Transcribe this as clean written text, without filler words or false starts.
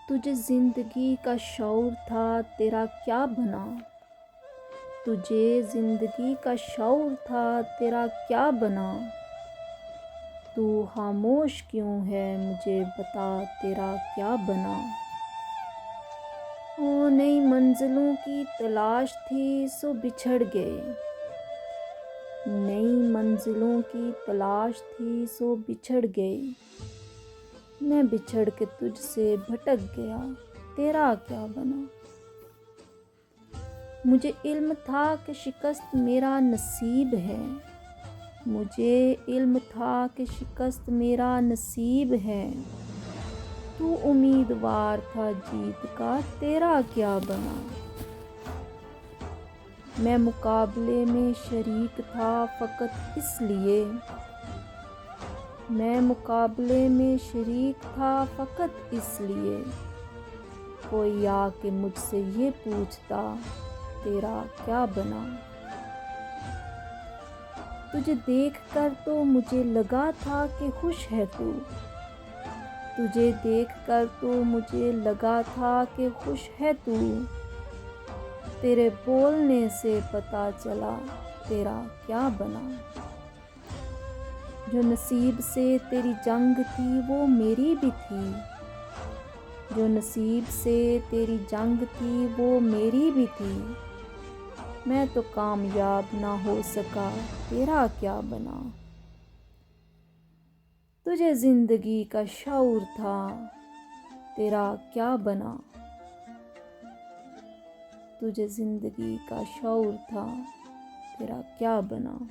तुझे जिंदगी का शौर था, तेरा क्या बना। तुझे जिंदगी का शौर था, तेरा क्या बना। तू खामोश क्यों है, मुझे बता तेरा क्या बना। ओ नई मंजिलों की तलाश थी सो बिछड़ गए। नई मंजिलों की तलाश थी सो बिछड़ गए। मैं बिछड़ के तुझसे भटक गया, तेरा क्या बना। मुझे इल्म था कि शिकस्त मेरा नसीब है। मुझे इल्म था कि शिकस्त मेरा नसीब है। तू उम्मीदवार था जीत का, तेरा क्या बना। मैं मुकाबले में शरीक था फ़कत इसलिए। मैं मुकाबले में शरीक था फ़कत इसलिए। कोई आके मुझसे ये पूछता, तेरा क्या बना। तुझे देखकर तो मुझे लगा था कि खुश है तू। तुझे देखकर तो मुझे लगा था कि खुश है तू। तेरे बोलने से पता चला, तेरा क्या बना। जो नसीब से तेरी जंग थी वो मेरी भी थी। जो नसीब से तेरी जंग थी वो मेरी भी थी। मैं तो कामयाब ना हो सका, तेरा क्या बना। तुझे जिंदगी का शौर था, तेरा क्या बना। तुझे जिंदगी का शौर था, तेरा क्या बना।